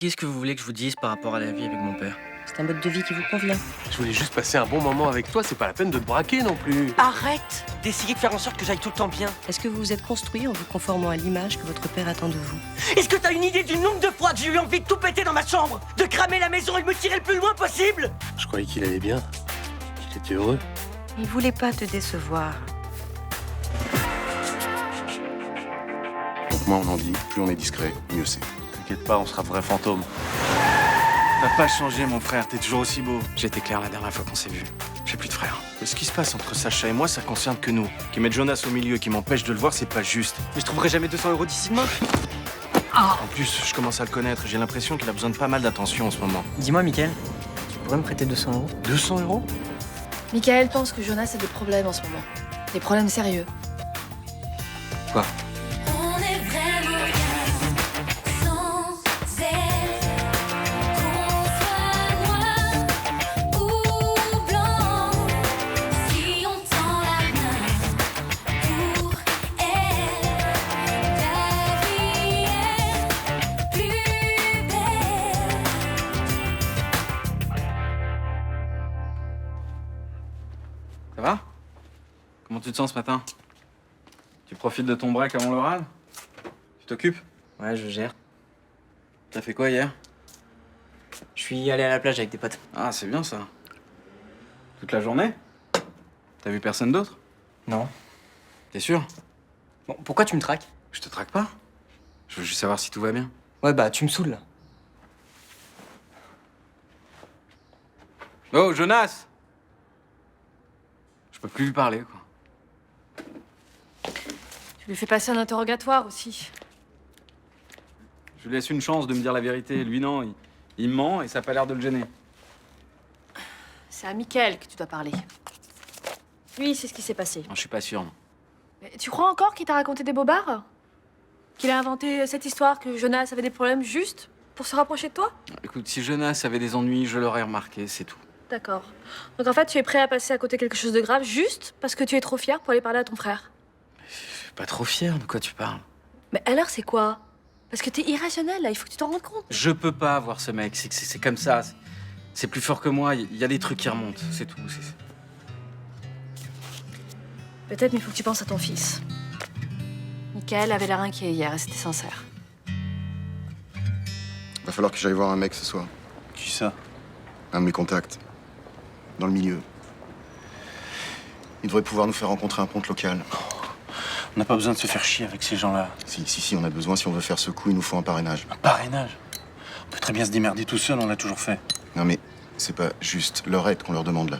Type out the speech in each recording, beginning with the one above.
Qu'est-ce que vous voulez que je vous dise par rapport à la vie avec mon père? C'est un mode de vie qui vous convient. Je voulais juste passer un bon moment avec toi, c'est pas la peine de te braquer non plus. Arrête d'essayer de faire en sorte que j'aille tout le temps bien. Est-ce que vous vous êtes construit en vous conformant à l'image que votre père attend de vous? Est-ce que t'as une idée du nombre de fois que j'ai eu envie de tout péter dans ma chambre? De cramer la maison et de me tirer le plus loin possible? Je croyais qu'il allait bien, qu'il était heureux. Il voulait pas te décevoir. Donc moins on en dit, plus on est discret, mieux c'est. T'inquiète pas, on sera de vrais fantômes. T'as pas changé, mon frère, t'es toujours aussi beau. J'étais clair la dernière fois qu'on s'est vu. J'ai plus de frère. Mais ce qui se passe entre Sacha et moi, ça concerne que nous. Qui mettent Jonas au milieu, qui m'empêche de le voir, c'est pas juste. Mais je trouverai jamais 200 € d'ici demain. En plus, je commence à le connaître. J'ai l'impression qu'il a besoin de pas mal d'attention en ce moment. Dis-moi, Mickaël, tu pourrais me prêter 200 €? 200 €? Michael pense que Jonas a des problèmes en ce moment. Des problèmes sérieux. Quoi? On est vraiment bien sans elle. Qu'on soit noir ou blanc, si on tend la main pour elle, la vie est plus belle. Ça va? Comment tu te sens ce matin? Tu profites de ton break avant l'oral? Tu t'occupes? Ouais, je gère. T'as fait quoi hier? Je suis allé à la plage avec des potes. Ah, c'est bien ça. Toute la journée? T'as vu personne d'autre? Non. T'es sûr? Bon, pourquoi tu me traques? Je te traque pas. Je veux juste savoir si tout va bien. Ouais, bah, tu me saoules, là. Oh, Jonas! Je peux plus lui parler, quoi. Tu lui fais passer un interrogatoire aussi. Je lui laisse une chance de me dire la vérité. Lui, non, il ment et ça a pas l'air de le gêner. C'est à Michael que tu dois parler. Lui, c'est ce qui s'est passé. Non, je suis pas sûr, non. Mais tu crois encore qu'il t'a raconté des bobards? Qu'il a inventé cette histoire que Jonas avait des problèmes juste pour se rapprocher de toi? Écoute, si Jonas avait des ennuis, je l'aurais remarqué, c'est tout. D'accord. Donc en fait, tu es prêt à passer à côté de quelque chose de grave juste parce que tu es trop fier pour aller parler à ton frère. Je suis pas trop fier, de quoi tu parles? Mais alors, c'est quoi? Parce que t'es irrationnel, là, il faut que tu t'en rendes compte. Je peux pas avoir ce mec, c'est comme ça. C'est plus fort que moi, il y a des trucs qui remontent, c'est tout. Peut-être, mais il faut que tu penses à ton fils. Michael avait l'air inquiet hier et c'était sincère. Va falloir que j'aille voir un mec ce soir. Qui ça? Un de mes contacts. Dans le milieu. Il devrait pouvoir nous faire rencontrer un ponte local. On n'a pas besoin de se faire chier avec ces gens-là. Si, on a besoin. Si on veut faire ce coup, il nous faut un parrainage. Un parrainage? On peut très bien se démerder tout seul, on l'a toujours fait. Non mais, c'est pas juste leur aide qu'on leur demande là.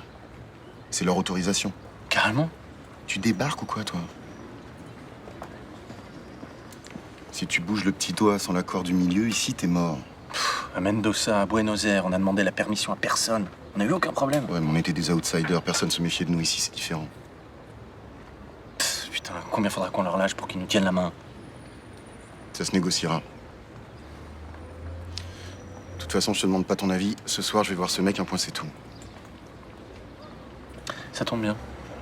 C'est leur autorisation. Carrément? Tu débarques ou quoi, toi? Si tu bouges le petit doigt sans l'accord du milieu, ici, t'es mort. À Mendoza, à Buenos Aires, on a demandé la permission à personne. On n'a eu aucun problème. Ouais, mais on était des outsiders. Personne se méfiait de nous ici, c'est différent. Putain, combien faudra qu'on leur lâche pour qu'ils nous tiennent la main? Ça se négociera. De toute façon, je te demande pas ton avis. Ce soir, je vais voir ce mec, un point, c'est tout. Ça tombe bien.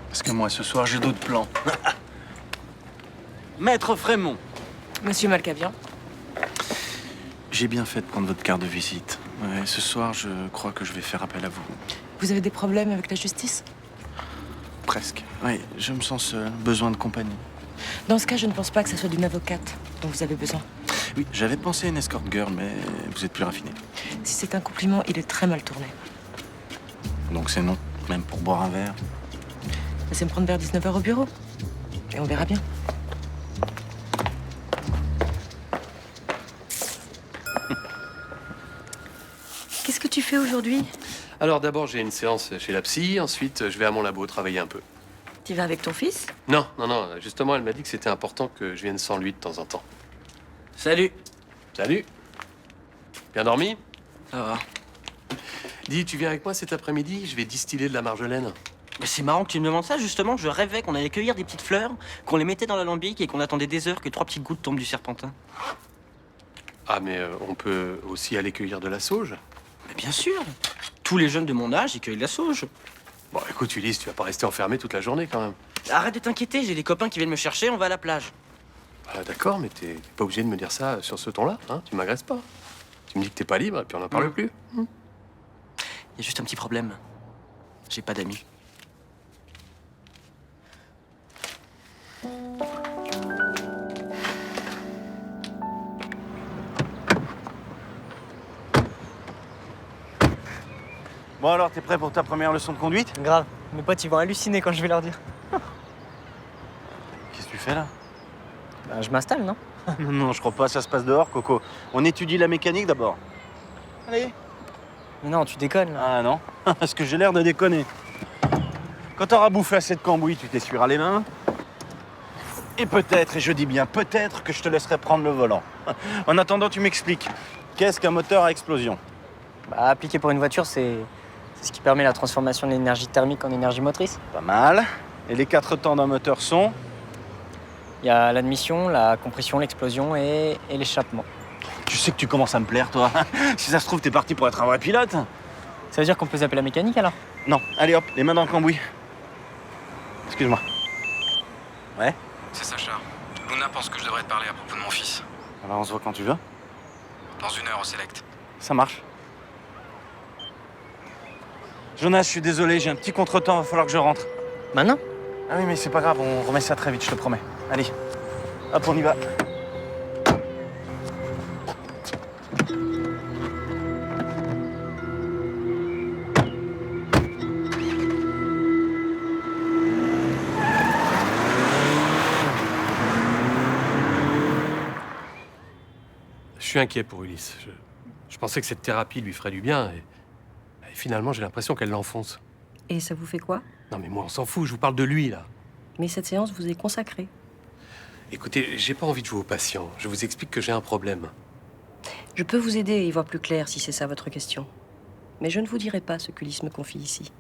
Parce que moi, ce soir, j'ai d'autres plans. Maître Frémont. Monsieur Malkavian. J'ai bien fait de prendre votre carte de visite. Ouais, ce soir, je crois que je vais faire appel à vous. Vous avez des problèmes avec la justice? Presque. Oui, je me sens seul, besoin de compagnie. Dans ce cas, je ne pense pas que ça soit d'une avocate dont vous avez besoin. Oui, j'avais pensé à une escort girl, mais vous êtes plus raffiné. Si c'est un compliment, il est très mal tourné. Donc c'est non, même pour boire un verre. Laissez me prendre vers 19h au bureau. Et on verra bien. Qu'est-ce que tu fais aujourd'hui? Alors d'abord, j'ai une séance chez la psy, ensuite je vais à mon labo travailler un peu. Tu vas avec ton fils? Non, justement, elle m'a dit que c'était important que je vienne sans lui de temps en temps. Salut. Salut. Bien dormi? Ça va. Dis, tu viens avec moi cet après-midi? Je vais distiller de la marjolaine. Mais c'est marrant que tu me demandes ça, justement. Je rêvais qu'on allait cueillir des petites fleurs, qu'on les mettait dans l'alambic et qu'on attendait des heures que 3 petites gouttes tombent du serpentin. Ah, mais on peut aussi aller cueillir de la sauge. Mais bien sûr. Tous les jeunes de mon âge, ils cueillent de la sauge. Bon, écoute, Ulysse, tu vas pas rester enfermé toute la journée quand même. Arrête de t'inquiéter, j'ai des copains qui viennent me chercher, on va à la plage. Ah, d'accord, mais t'es pas obligé de me dire ça sur ce ton-là, hein? Tu m'agresses pas. Tu me dis que t'es pas libre et puis on n'en parle plus. Il y a juste un petit problème. J'ai pas d'amis. Bon alors, t'es prêt pour ta première leçon de conduite? Grave. Mes potes, ils vont halluciner quand je vais leur dire. Qu'est-ce que tu fais là? Bah, je m'installe, non? Non, je crois pas, ça se passe dehors, Coco. On étudie la mécanique d'abord. Allez. Mais non, tu déconnes, là. Ah non, parce que j'ai l'air de déconner. Quand t'auras bouffé assez de cambouis, tu t'essuieras les mains. Et peut-être, et je dis bien peut-être, que je te laisserai prendre le volant. En attendant, tu m'expliques. Qu'est-ce qu'un moteur à explosion? Bah, appliqué pour une voiture, c'est ce qui permet la transformation de l'énergie thermique en énergie motrice. Pas mal. Et les 4 temps d'un moteur sont? Il y a l'admission, la compression, l'explosion et l'échappement. Tu sais que tu commences à me plaire, toi. Si ça se trouve, t'es parti pour être un vrai pilote. Ça veut dire qu'on peut zapper la mécanique, alors? Non, allez hop, les mains dans le cambouis. Excuse-moi. Ouais? C'est Sacha. Luna pense que je devrais te parler à propos de mon fils. Alors on se voit quand tu veux. Dans 1 heure au Select. Ça marche. Jonas, je suis désolé, j'ai un petit contretemps, va falloir que je rentre. Maintenant? Ah oui, mais c'est pas grave, on remet ça très vite, je te promets. Allez, hop, on y va. Je suis inquiet pour Ulysse. Je pensais que cette thérapie lui ferait du bien et finalement j'ai l'impression qu'elle l'enfonce. Et ça vous fait quoi? Non mais moi on s'en fout, je vous parle de lui là. Mais cette séance vous est consacrée. Écoutez, j'ai pas envie de jouer au patient. Je vous explique que j'ai un problème. Je peux vous aider à y voir plus clair si c'est ça votre question. Mais je ne vous dirai pas ce qu'Ulysse me confie ici.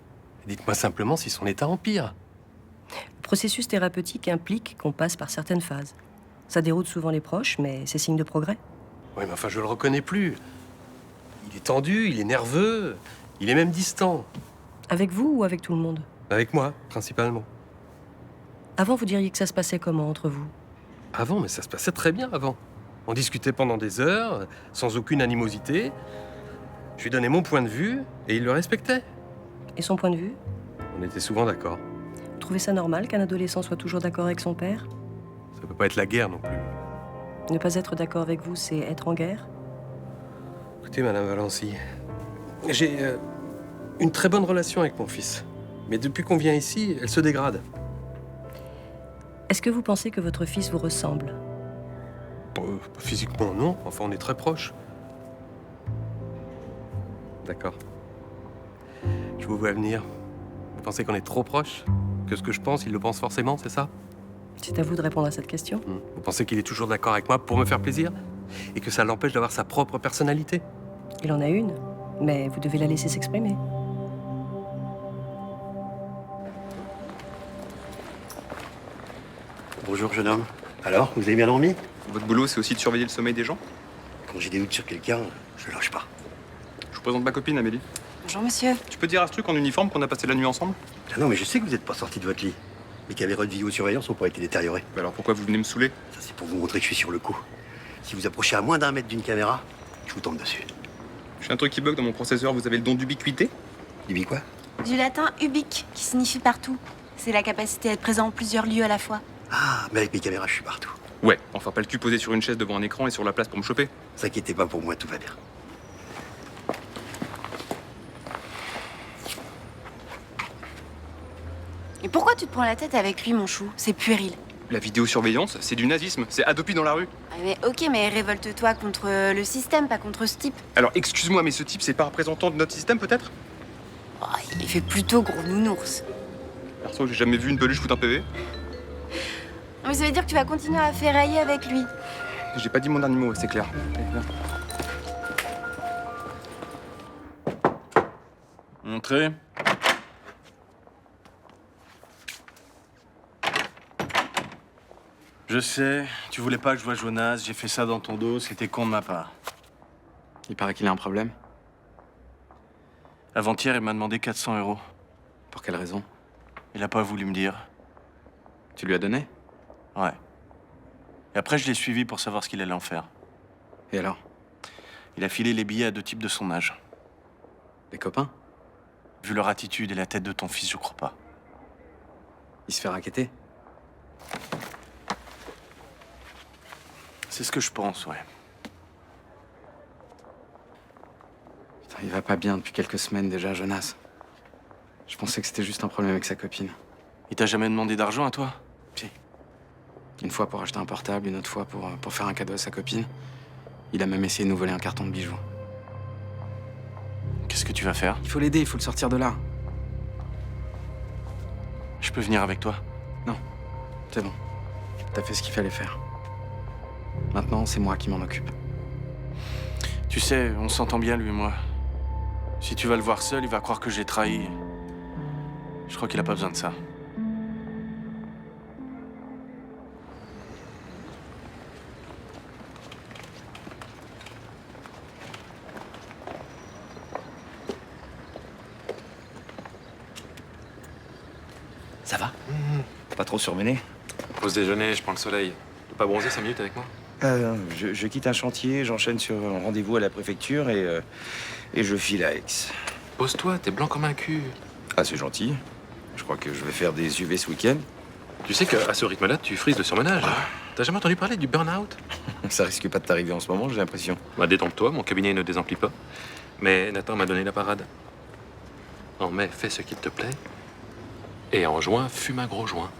Dites-moi simplement si son état empire. Le processus thérapeutique implique qu'on passe par certaines phases. Ça déroute souvent les proches, mais c'est signe de progrès. Oui, mais enfin je le reconnais plus. Il est tendu, il est nerveux, il est même distant. Avec vous ou avec tout le monde? Avec moi, principalement. Avant, vous diriez que ça se passait comment entre vous? Avant, mais ça se passait très bien avant. On discutait pendant des heures, sans aucune animosité. Je lui donnais mon point de vue et il le respectait. Et son point de vue? On était souvent d'accord. Vous trouvez ça normal qu'un adolescent soit toujours d'accord avec son père? Ça peut pas être la guerre non plus. Ne pas être d'accord avec vous, c'est être en guerre? Écoutez, Madame Valency, j'ai une très bonne relation avec mon fils. Mais depuis qu'on vient ici, elle se dégrade. Est-ce que vous pensez que votre fils vous ressemble? Physiquement, non. Enfin, on est très proches. D'accord. Je vous vois venir. Vous pensez qu'on est trop proches? Que ce que je pense, il le pense forcément, c'est ça? C'est à vous de répondre à cette question. Vous pensez qu'il est toujours d'accord avec moi pour me faire plaisir? Et que ça l'empêche d'avoir sa propre personnalité? Il en a une, mais vous devez la laisser s'exprimer. Bonjour, jeune homme. Alors, vous avez bien dormi? Votre boulot, c'est aussi de surveiller le sommeil des gens? Quand j'ai des doutes sur quelqu'un, je lâche pas. Je vous présente ma copine, Amélie. Bonjour, monsieur. Tu peux dire à ce truc en uniforme qu'on a passé la nuit ensemble? Ah non, mais je sais que vous n'êtes pas sorti de votre lit. Mes caméras de vidéosurveillance ont pas été détériorées. Bah alors pourquoi vous venez me saouler? Ça, c'est pour vous montrer que je suis sur le coup. Si vous approchez à moins d'1 mètre d'une caméra, je vous tombe dessus. J'ai un truc qui bug dans mon processeur, vous avez le don d'ubiquité? Ubi quoi? Du latin ubique, qui signifie partout. C'est la capacité à être présent en plusieurs lieux à la fois. Ah, mais avec mes caméras, je suis partout. Ouais, enfin pas le cul posé sur une chaise devant un écran et sur la place pour me choper. Ne vous inquiétez pas pour moi, tout va bien. Et pourquoi tu te prends la tête avec lui, mon chou? C'est puéril. La vidéosurveillance, c'est du nazisme, c'est Adopi dans la rue. Ah, mais ok, mais révolte-toi contre le système, pas contre ce type. Alors excuse-moi, mais ce type, c'est pas représentant de notre système peut-être? Oh, il fait plutôt gros nounours. Perso, j'ai jamais vu une peluche foutre un PV. Mais ça veut dire que tu vas continuer à ferrailler avec lui. J'ai pas dit mon dernier mot, c'est clair. Entrez. Je sais, tu voulais pas que je voie Jonas, j'ai fait ça dans ton dos, c'était con de ma part. Il paraît qu'il a un problème. Avant-hier, il m'a demandé 400 €. Pour quelle raison? Il a pas voulu me dire. Tu lui as donné? Ouais. Et après, je l'ai suivi pour savoir ce qu'il allait en faire. Et alors? Il a filé les billets à 2 types de son âge. Des copains? Vu leur attitude et la tête de ton fils, je crois pas. Il se fait racketter? C'est ce que je pense, ouais. Putain, il va pas bien depuis quelques semaines déjà, Jonas. Je pensais que c'était juste un problème avec sa copine. Il t'a jamais demandé d'argent à toi? Si. Une fois pour acheter un portable, une autre fois pour faire un cadeau à sa copine. Il a même essayé de nous voler un carton de bijoux. Qu'est-ce que tu vas faire? Il faut l'aider, il faut le sortir de là. Je peux venir avec toi? Non, c'est bon. T'as fait ce qu'il fallait faire. Maintenant, c'est moi qui m'en occupe. Tu sais, on s'entend bien, lui et moi. Si tu vas le voir seul, il va croire que j'ai trahi. Je crois qu'il a pas besoin de ça. Ça va? Pas trop surmené? Pause déjeuner, je prends le soleil. Tu peux pas bronzer 5 minutes avec moi? Je quitte un chantier, j'enchaîne sur un rendez-vous à la préfecture et je file à Aix. Pose-toi, t'es blanc comme un cul. Ah, c'est gentil. Je crois que je vais faire des UV ce week-end. Tu sais qu'à ce rythme-là, tu frises de surmenage. T'as jamais entendu parler du burn-out? Ça risque pas de t'arriver en ce moment, j'ai l'impression. Bah, détrompe-toi, mon cabinet ne désemplit pas. Mais Nathan m'a donné la parade. En mai, fais ce qu'il te plaît. Et en juin, fume un gros joint.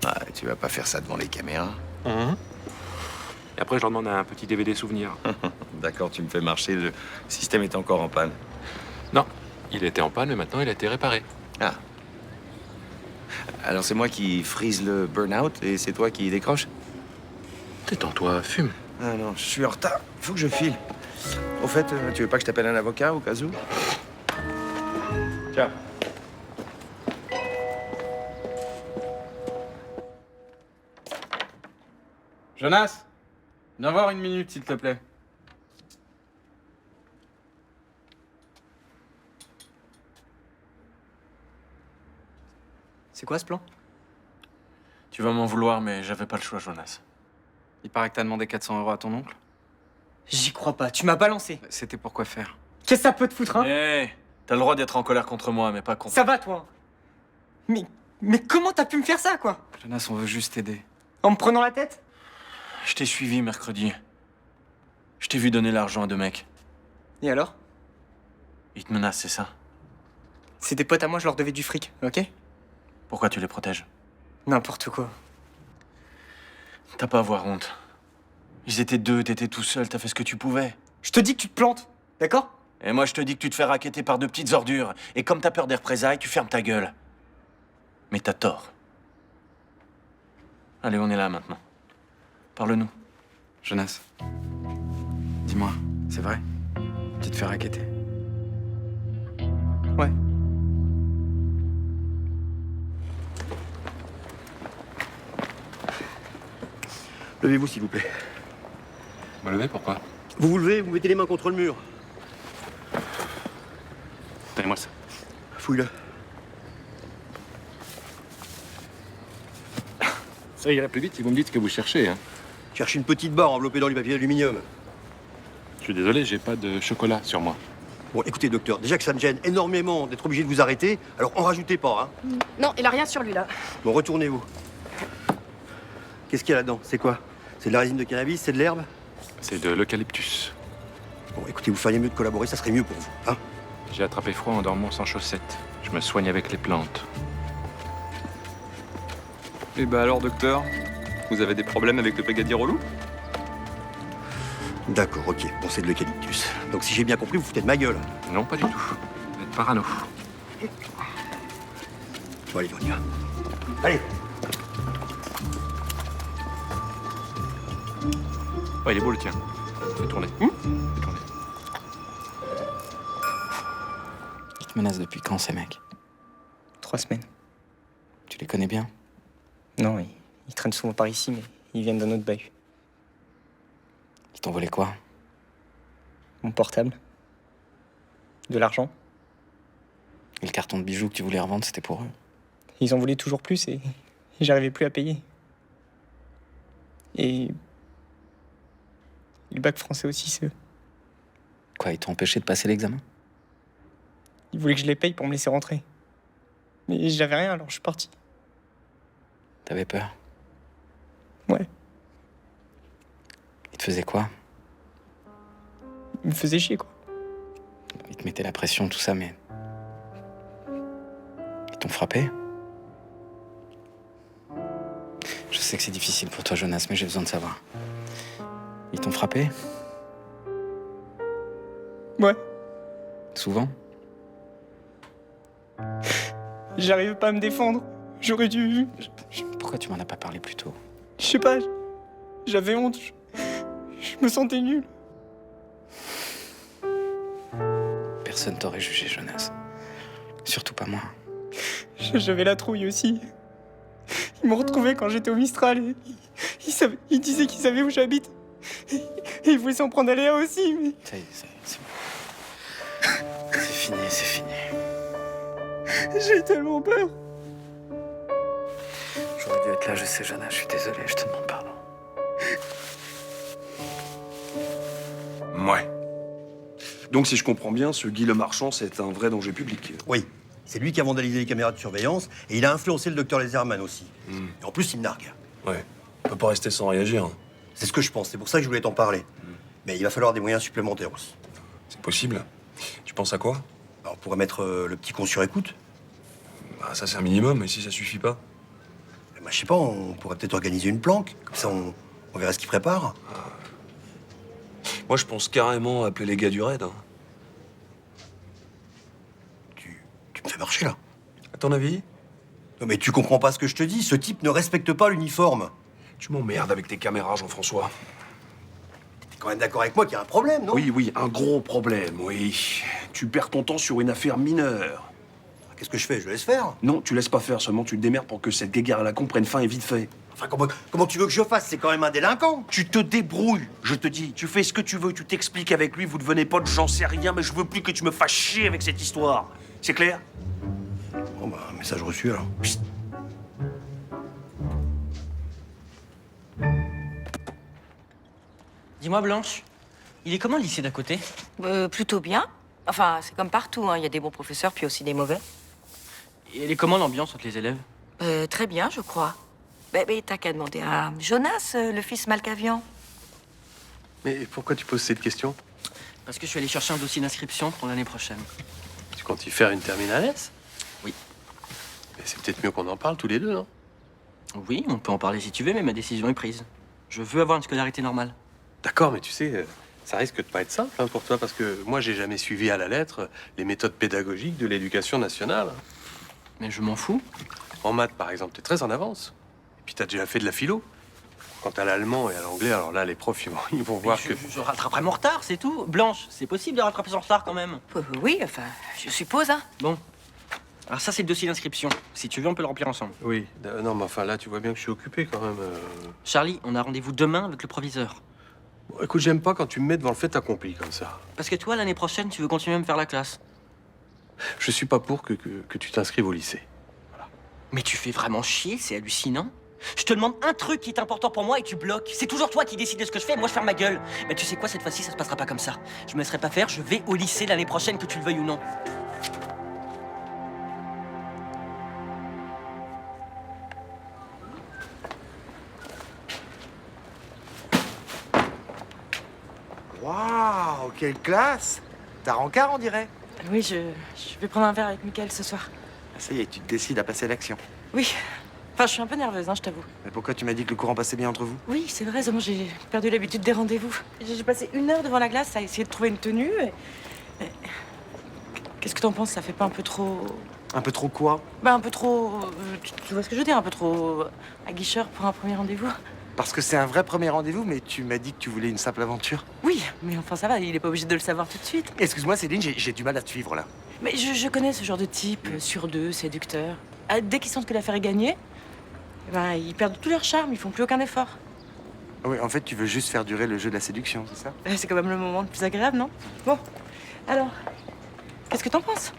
Ah, tu vas pas faire ça devant les caméras. Et après, je leur demande un petit DVD souvenir. D'accord, tu me fais marcher, le système est encore en panne. Non, il était en panne, mais maintenant il a été réparé. Ah. Alors c'est moi qui frise le burn-out et c'est toi qui décroche? Détends-toi, fume. Ah non, je suis en retard. Faut que je file. Au fait, tu veux pas que je t'appelle un avocat au cas où? Ciao. Jonas, viens voir 1 minute, s'il te plaît. C'est quoi ce plan? Tu vas m'en vouloir, mais j'avais pas le choix, Jonas. Il paraît que t'as demandé 400 € à ton oncle. J'y crois pas, tu m'as balancé. C'était pour quoi faire? Qu'est-ce que ça peut te foutre, hein? Hé, t'as le droit d'être en colère contre moi, mais pas contre... Ça va, toi? Mais comment t'as pu me faire ça, quoi? Jonas, on veut juste t'aider. En me prenant la tête? Je t'ai suivi mercredi. Je t'ai vu donner l'argent à 2 mecs. Et alors? Ils te menacent, c'est ça? C'est des potes à moi, je leur devais du fric, ok? Pourquoi tu les protèges? N'importe quoi. T'as pas à avoir honte. Ils étaient 2, t'étais tout seul, t'as fait ce que tu pouvais. Je te dis que tu te plantes, d'accord? Et moi, je te dis que tu te fais racketter par 2 petites ordures. Et comme t'as peur des représailles, tu fermes ta gueule. Mais t'as tort. Allez, on est là maintenant. Parle-nous. Jonas, dis-moi, c'est vrai? Tu te fais racketter? Ouais. Levez-vous, s'il vous plaît. Me lever, pourquoi? Vous vous levez, vous mettez les mains contre le mur. Donnez-moi ça. Fouille-le. Ça ira plus vite si vous me dites ce que vous cherchez, hein. Cherchez une petite barre enveloppée dans du papier d'aluminium. Je suis désolé, j'ai pas de chocolat sur moi. Bon, écoutez, docteur, déjà que ça me gêne énormément d'être obligé de vous arrêter, alors en rajoutez pas, hein. Non, il a rien sur lui, là. Bon, retournez-vous. Qu'est-ce qu'il y a là-dedans? C'est quoi? C'est de la résine de cannabis? C'est de l'herbe? C'est de l'eucalyptus. Bon, écoutez, vous feriez mieux de collaborer, ça serait mieux pour vous, hein. J'ai attrapé froid en dormant sans chaussettes. Je me soigne avec les plantes. Eh ben alors, docteur, vous avez des problèmes avec le brigadier relou? D'accord, ok. Bon, c'est de l'eucalyptus. Donc si j'ai bien compris, vous foutez de ma gueule. Non, pas du tout. Vous êtes parano. Bon, allez, on y va. Allez. Ouais, il est beau le tien. Fais tourner. Fais tourner. Ils te menacent depuis quand, ces mecs? 3 semaines. Tu les connais bien? Non, ils traînent souvent par ici, mais ils viennent d'un autre bahut. Ils t'ont volé quoi? Mon portable. De l'argent. Et le carton de bijoux que tu voulais revendre, c'était pour eux? Ils en voulaient toujours plus et j'arrivais plus à payer. Et le bac français aussi, c'est eux. Quoi, ils t'ont empêché de passer l'examen? Ils voulaient que je les paye pour me laisser rentrer. Mais j'avais rien, alors je suis parti. T'avais peur? Ouais. Ils te faisaient quoi? Ils me faisaient chier, quoi. Ils te mettaient la pression, tout ça, mais... Ils t'ont frappé? Je sais que c'est difficile pour toi, Jonas, mais j'ai besoin de savoir. Ils t'ont frappé? Ouais. Souvent? J'arrive pas à me défendre. J'aurais dû... Pourquoi tu m'en as pas parlé plus tôt? Je sais pas, j'avais honte. Je me sentais nul. Personne t'aurait jugé, Jonas. Surtout pas moi. J'avais la trouille aussi. Ils m'ont retrouvé quand j'étais au Mistral. Et ils disaient qu'ils savaient où j'habite. Et ils voulaient s'en prendre à Léa aussi. Mais... Ça y est, c'est bon. C'est fini, c'est fini. J'ai tellement peur. J'aurais dû être là, je sais, Jonas, je suis désolé, je te demande pardon. Ouais. Donc, si je comprends bien, ce Guy Le Marchand, c'est un vrai danger public. Oui. C'est lui qui a vandalisé les caméras de surveillance et il a influencé le docteur Laserman aussi. Et en plus, il me nargue. Ouais. On peut pas rester sans réagir. C'est ce que je pense. C'est pour ça que je voulais t'en parler. Mais il va falloir des moyens supplémentaires aussi. C'est possible. Tu penses à quoi? Alors, on pourrait mettre le petit con sur écoute. Bah, ça, c'est un minimum, mais si ça suffit pas. Bah, je sais pas, on pourrait peut-être organiser une planque. Comme ça, on verrait ce qu'il prépare. Moi, je pense carrément appeler les gars du raid. Tu me fais marcher, là. À ton avis? Non, mais tu comprends pas ce que je te dis. Ce type ne respecte pas l'uniforme. Tu m'emmerdes avec tes caméras, Jean-François. T'es quand même d'accord avec moi qu'il y a un problème, non? Oui, un gros problème, oui. Tu perds ton temps sur une affaire mineure. Qu'est-ce que je fais? Je laisse faire? Non, tu laisses pas faire, seulement tu te démerdes pour que cette guéguerre à la con prenne fin et vite fait. Enfin, comment tu veux que je fasse? C'est quand même un délinquant. Tu te débrouilles, je te dis. Tu fais ce que tu veux, tu t'expliques avec lui, vous devenez potes, j'en sais rien, mais je veux plus que tu me fasses chier avec cette histoire. C'est clair? Bon, bah, message reçu, alors. Psst. Dis-moi, Blanche, il est comment le lycée d'à côté? Plutôt bien. Enfin, c'est comme partout, hein. Il y a des bons professeurs, puis aussi des mauvais. Et elle est comment l'ambiance entre les élèves? Très bien, je crois. Mais t'as qu'à demander à Jonas, le fils Malkavian. Mais pourquoi tu poses cette question? Parce que je suis allé chercher un dossier d'inscription pour l'année prochaine. Tu comptes y faire une terminale S? Oui. Mais c'est peut-être mieux qu'on en parle tous les deux, non? Oui, on peut en parler si tu veux, mais ma décision est prise. Je veux avoir une scolarité normale. D'accord, mais tu sais, ça risque de pas être simple pour toi, parce que moi, j'ai jamais suivi à la lettre les méthodes pédagogiques de l'éducation nationale. Mais je m'en fous. En maths, par exemple, t'es très en avance. Et puis t'as déjà fait de la philo. Quant à l'allemand et à l'anglais, alors là, les profs, ils vont voir que... Je rattraperai mon retard, c'est tout. Blanche, c'est possible de rattraper son retard quand même. Oui, enfin, je suppose, hein. Bon. Alors ça, c'est le dossier d'inscription. Si tu veux, on peut le remplir ensemble. Oui, non, mais enfin, là, tu vois bien que je suis occupé quand même. Charlie, on a rendez-vous demain avec le proviseur. Bon, écoute, j'aime pas quand tu me mets devant le fait accompli comme ça. Parce que toi, l'année prochaine, tu veux continuer à me faire la classe. Je suis pas pour que tu t'inscrives au lycée. Mais tu fais vraiment chier, c'est hallucinant. Je te demande un truc qui est important pour moi et tu bloques. C'est toujours toi qui décides de ce que je fais et moi je ferme ma gueule. Mais tu sais quoi, cette fois-ci, ça se passera pas comme ça. Je me laisserai pas faire, je vais au lycée l'année prochaine, que tu le veuilles ou non. Waouh, quelle classe! T'as rencard, on dirait? Oui, je vais prendre un verre avec Mickaël ce soir. Ah, ça y est, tu te décides à passer à l'action. Oui. Enfin, je suis un peu nerveuse, hein, je t'avoue. Mais pourquoi tu m'as dit que le courant passait bien entre vous? Oui, c'est vrai, seulement j'ai perdu l'habitude des rendez-vous. J'ai passé 1 heure devant la glace à essayer de trouver une tenue. Qu'est-ce que t'en penses? Ça fait pas un peu trop... Un peu trop quoi? Bah, un peu trop... tu vois ce que je veux dire? Un peu trop aguicheur pour un premier rendez-vous. Parce que c'est un vrai premier rendez-vous, mais tu m'as dit que tu voulais une simple aventure. Oui, mais enfin ça va, il est pas obligé de le savoir tout de suite. Excuse-moi Céline, j'ai du mal à te suivre là. Mais je connais ce genre de type, sur deux, séducteur. Dès qu'ils sentent que l'affaire est gagnée, eh ben, ils perdent tout leur charme, ils font plus aucun effort. Oui, en fait, tu veux juste faire durer le jeu de la séduction, c'est ça? C'est quand même le moment le plus agréable, non? Bon, alors, qu'est-ce que t'en penses?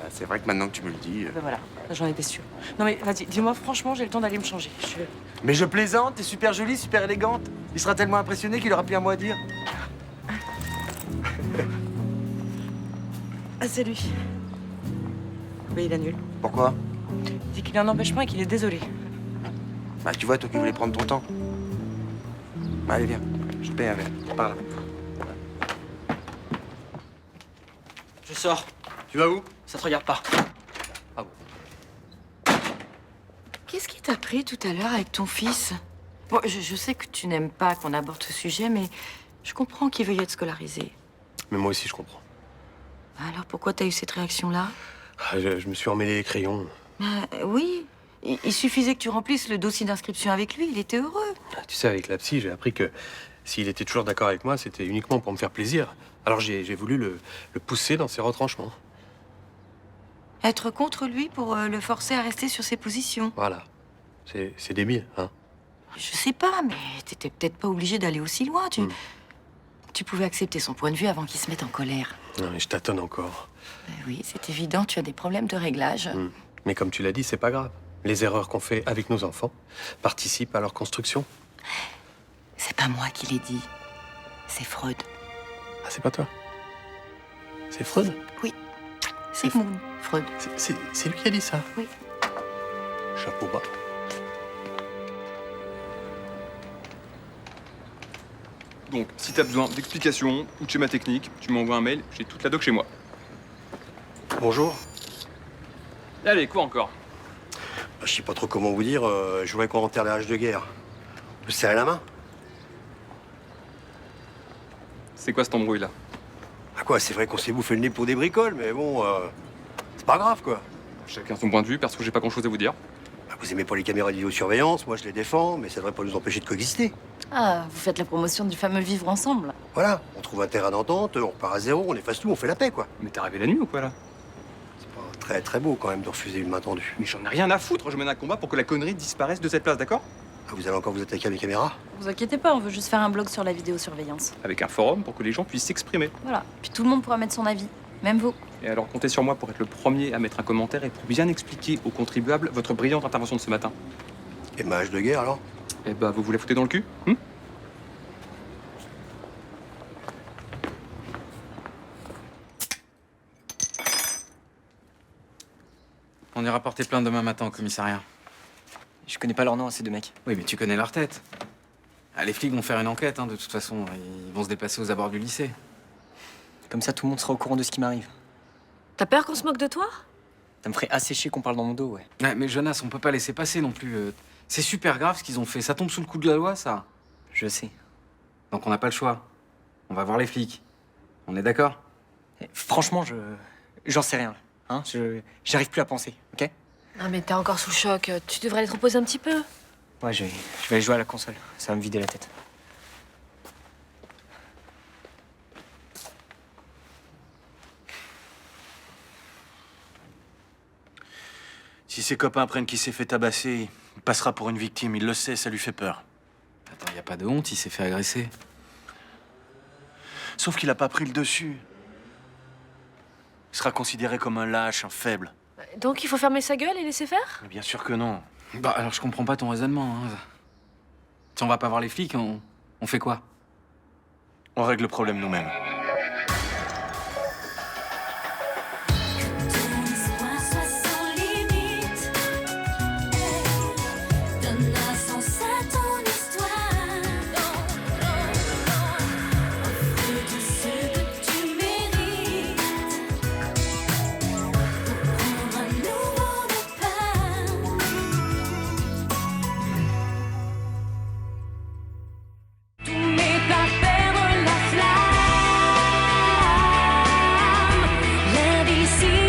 C'est vrai que maintenant que tu me le dis... Ben voilà, j'en étais sûre. Non mais vas-y, dis-moi franchement, j'ai le temps d'aller me changer. Mais je plaisante, t'es super jolie, super élégante. Il sera tellement impressionné qu'il aura plus un mot à dire. Ah, c'est lui. Mais il annule. Pourquoi? Il dit qu'il a un empêchement et qu'il est désolé. Bah, tu vois, toi qui voulais prendre ton temps. Bah, allez, viens. Je te paye un verre. Par là. Je sors. Tu vas où? Ça te regarde pas. Qu'est-ce qui t'a pris tout à l'heure avec ton fils? Bon, je sais que tu n'aimes pas qu'on aborde ce sujet, mais je comprends qu'il veuille être scolarisé. Mais moi aussi, je comprends. Alors pourquoi t'as eu cette réaction-là? Ah, je me suis emmêlé les crayons. Oui, il suffisait que tu remplisses le dossier d'inscription avec lui, il était heureux. Tu sais, avec la psy, j'ai appris que s'il était toujours d'accord avec moi, c'était uniquement pour me faire plaisir. Alors j'ai voulu le pousser dans ses retranchements. Être contre lui pour le forcer à rester sur ses positions. Voilà. C'est débile, hein. Je sais pas, mais t'étais peut-être pas obligé d'aller aussi loin. Tu pouvais accepter son point de vue avant qu'il se mette en colère. Non, mais je tâtonne encore. Oui, c'est évident, tu as des problèmes de réglage. Mais comme tu l'as dit, c'est pas grave. Les erreurs qu'on fait avec nos enfants participent à leur construction. C'est pas moi qui l'ai dit. C'est Freud. Ah, c'est pas toi? C'est Freud? Oui. C'est Moon, Freud. C'est lui qui a dit ça? Oui. Chapeau bas. Donc, si t'as besoin d'explications ou de schéma technique, tu m'envoies un mail, j'ai toute la doc chez moi. Bonjour. Allez, quoi encore? Je sais pas trop comment vous dire. Je voudrais qu'on enterre les haches de guerre. On peut se serrer la main? C'est quoi cette embrouille là? Ah quoi, c'est vrai qu'on s'est bouffé le nez pour des bricoles, mais bon, c'est pas grave quoi. Chacun son point de vue, perso j'ai pas grand chose à vous dire. Bah, vous aimez pas les caméras de vidéosurveillance, moi je les défends, mais ça devrait pas nous empêcher de coexister. Ah, vous faites la promotion du fameux vivre ensemble. Voilà, on trouve un terrain d'entente, on repart à zéro, on efface tout, on fait la paix quoi. Mais t'es arrivé la nuit ou quoi là? Très très beau quand même de refuser une main tendue. Mais j'en ai rien à foutre, je mène un combat pour que la connerie disparaisse de cette place, d'accord? Ah, vous allez encore vous attaquer à mes caméras? Vous inquiétez pas, on veut juste faire un blog sur la vidéosurveillance. Avec un forum pour que les gens puissent s'exprimer. Voilà, puis tout le monde pourra mettre son avis, même vous. Et alors comptez sur moi pour être le premier à mettre un commentaire et pour bien expliquer aux contribuables votre brillante intervention de ce matin. Et ma hache de guerre alors? Eh bah vous la foutez dans le cul? On ira porter plainte demain matin au commissariat. Je connais pas leur nom à ces deux mecs. Oui, mais tu connais leur tête. Ah, les flics vont faire une enquête, hein, de toute façon. Ils vont se déplacer aux abords du lycée. Comme ça, tout le monde sera au courant de ce qui m'arrive. T'as peur qu'on se moque de toi? Ça me ferait assez chier qu'on parle dans mon dos, ouais. Ouais, mais Jonas, on peut pas laisser passer non plus. C'est super grave ce qu'ils ont fait. Ça tombe sous le coup de la loi, ça. Je sais. Donc on n'a pas le choix. On va voir les flics. On est d'accord? Franchement, j'en sais rien. Hein, j'arrive plus à penser, ok? Non mais t'es encore sous le choc, tu devrais aller te reposer un petit peu. Ouais, je vais aller jouer à la console. Ça va me vider la tête. Si ses copains apprennent qu'il s'est fait tabasser, il passera pour une victime. Il le sait, ça lui fait peur. Attends, y a pas de honte, il s'est fait agresser. Sauf qu'il a pas pris le dessus. Il sera considéré comme un lâche, un faible. Donc il faut fermer sa gueule et laisser faire? Mais bien sûr que non. Bah alors je comprends pas ton raisonnement. Hein. Si on va pas voir les flics, on fait quoi? On règle le problème nous-mêmes.